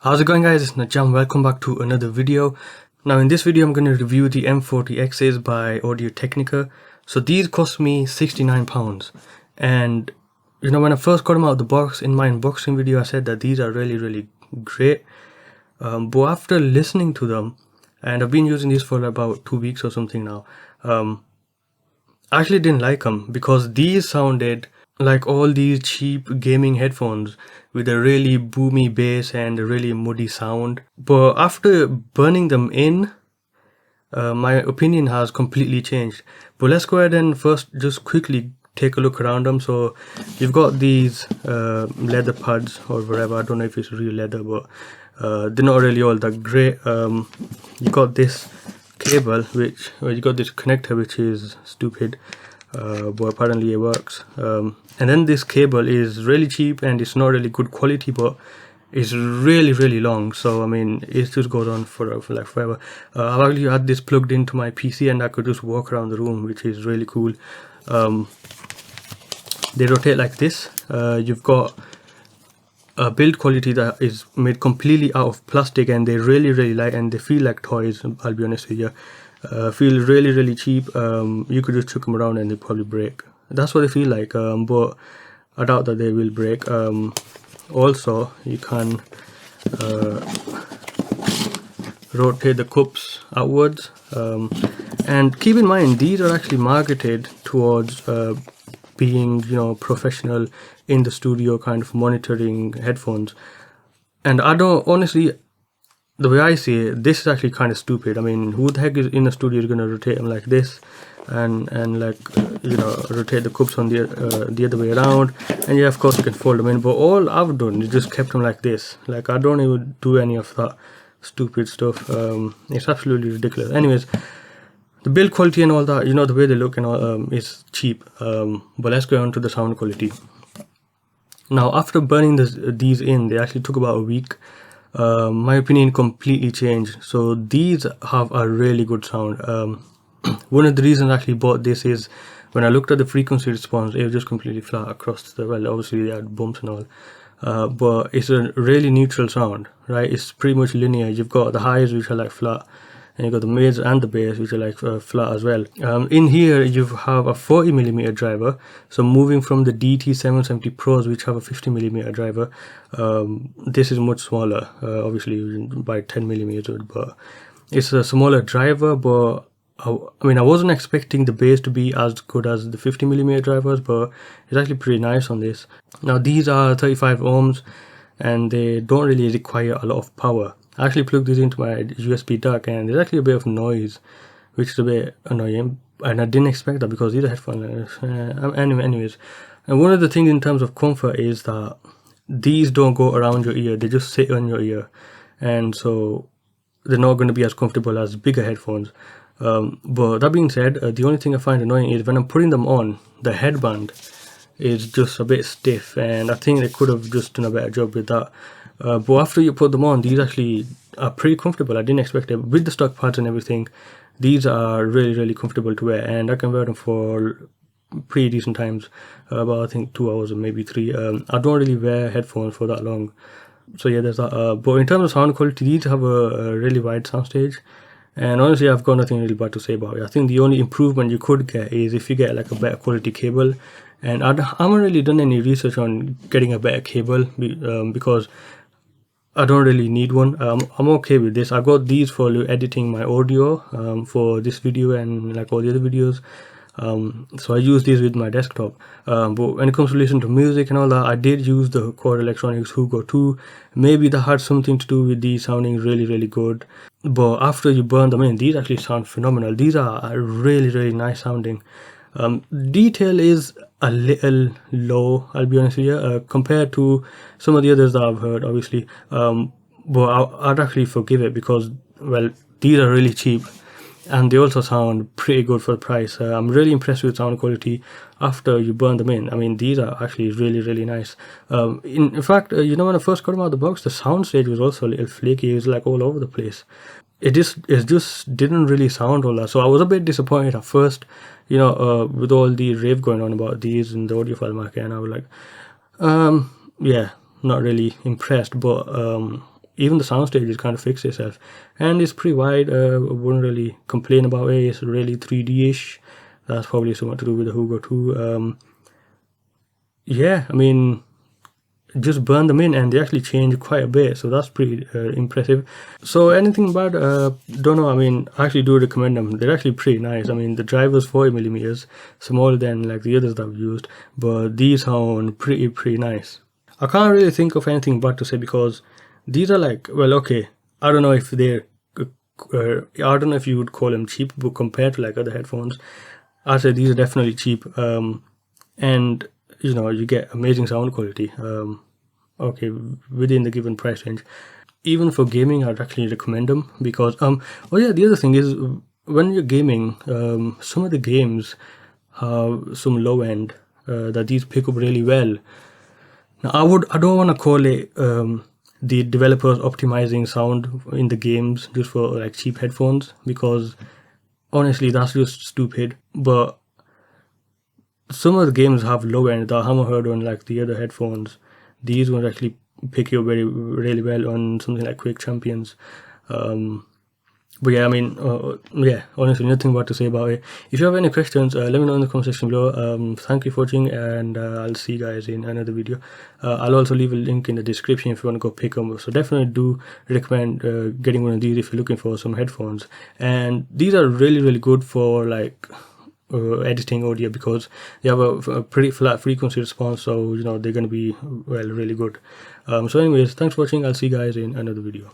How's it going, guys? It's Najam. Welcome back to another video. Now in this video I'm going to review the m40x's by Audio-Technica. So these cost me £69, and when I first got them out of the box in my unboxing video I said that these are really great, but after listening to them, and I've been using these for about 2 weeks or something now, I actually didn't like them because these sounded like all these cheap gaming headphones with a really boomy bass and a really muddy sound. But after burning them in, my opinion has completely changed. But let's go ahead and first just quickly take a look around them. So you've got these leather pads or whatever. I don't know if it's real leather, but they're not really all that great. You got this cable, you got this connector which is stupid, but apparently it works. And then this cable is really cheap and it's not really good quality, but it's really long. So I mean, it just goes on for like forever. I've actually had this plugged into my PC and I could just walk around the room, which is really cool. They rotate like this. You've got a build quality that is made completely out of plastic, and they're really light and they feel like toys. I'll be honest with you. Feel really cheap. You could just chuck them around and they probably break. That's what they feel like, but I doubt that they will break. Also, you can rotate the cups outwards, and keep in mind these are actually marketed towards being professional in the studio kind of monitoring headphones. And I don't, honestly, the way I see it, this is actually kind of stupid. I mean, who the heck is in the studio is going to rotate them like this and like rotate the cups on the other way around? And yeah, of course you can fold them in, but all I've done is just kept them like this. Like, I don't even do any of that stupid stuff. It's absolutely ridiculous. Anyways, the build quality and all that, the way they look and all, is cheap. But let's go on to the sound quality. Now, after burning these in, they actually took about a week. My opinion completely changed. So these have a really good sound. One of the reasons I actually bought this is when I looked at the frequency response, it was just completely flat across the, well, obviously they had bumps and all, but it's a really neutral sound, right? It's pretty much linear. You've got the highs which are like flat, and you've got the mids and the bass which are like flat as well. In here you have a 40mm driver, so moving from the DT770 Pros which have a 50mm driver, this is much smaller, obviously by 10mm, but it's a smaller driver. But I mean, I wasn't expecting the bass to be as good as the 50mm drivers, but it's actually pretty nice on this. Now these are 35 ohms and they don't really require a lot of power. I actually plugged this into my USB dock and there's actually a bit of noise, which is a bit annoying, and I didn't expect that because these are headphones. Anyways, and one of the things in terms of comfort is that these don't go around your ear, they just sit on your ear, and so they're not going to be as comfortable as bigger headphones. But that being said, the only thing I find annoying is when I'm putting them on, the headband is just a bit stiff, and I think they could have just done a better job with that. But after you put them on, these actually are pretty comfortable. I didn't expect it. With the stock pads and everything, these are really comfortable to wear, and I can wear them for pretty decent times, about I think 2 hours or maybe 3. I don't really wear headphones for that long, so yeah, there's that. But in terms of sound quality, these have a really wide soundstage, and honestly I've got nothing really bad to say about it. I think the only improvement you could get is if you get like a better quality cable, and I haven't really done any research on getting a better cable because I don't really need one. I'm okay with this. I got these for editing my audio for this video and like all the other videos. So I use these with my desktop. But when it comes to listening to music and all that, I did use the Core Electronics Hugo 2. Maybe that had something to do with these sounding really good. But after you burn them in, these actually sound phenomenal. These are really nice sounding. Detail is a little low, I'll be honest with you, compared to some of the others that I've heard, obviously. But I'd actually forgive it because, well, these are really cheap and they also sound pretty good for the price. I'm really impressed with sound quality after you burn them in. I mean, these are actually really nice. In fact, when I first got them out of the box, the sound stage was also a little flaky. It was like all over the place. It just didn't really sound all that. So I was a bit disappointed at first, with all the rave going on about these in the audiophile market, and I was like, yeah, not really impressed. But even the sound stage is kind of fixed itself, and it's pretty wide. I wouldn't really complain about it. It's really 3D-ish. That's probably something to do with the Hugo 2. Yeah, I mean, just burn them in and they actually change quite a bit, so that's pretty impressive. So anything about don't know, I mean, I actually do recommend them. They're actually pretty nice. I mean, the driver's 40mm, smaller than like the others that I've used, but these sound pretty nice. I can't really think of anything bad to say because these are like, well, okay, I don't know if they're I don't know if you would call them cheap, but compared to like other headphones, I'd say these are definitely cheap. And you know, you get amazing sound quality, okay, within the given price range. Even for gaming, I'd actually recommend them because oh yeah, the other thing is, when you're gaming, some of the games have some low end that these pick up really well. Now I don't want to call it the developers optimizing sound in the games just for like cheap headphones, because honestly that's just stupid. But some of the games have low end that I haven't heard on like the other headphones. These ones actually pick you up really well on something like Quick Champions. But yeah, I mean, yeah, honestly, nothing more to say about it. If you have any questions, let me know in the comment section below. Thank you for watching, and I'll see you guys in another video. I'll also leave a link in the description if you want to go pick them. So definitely do recommend getting one of these if you're looking for some headphones. And these are really good for like editing audio, because they have a pretty flat frequency response, so you know they're going to be, well, really good. So anyways, thanks for watching. I'll see you guys in another video.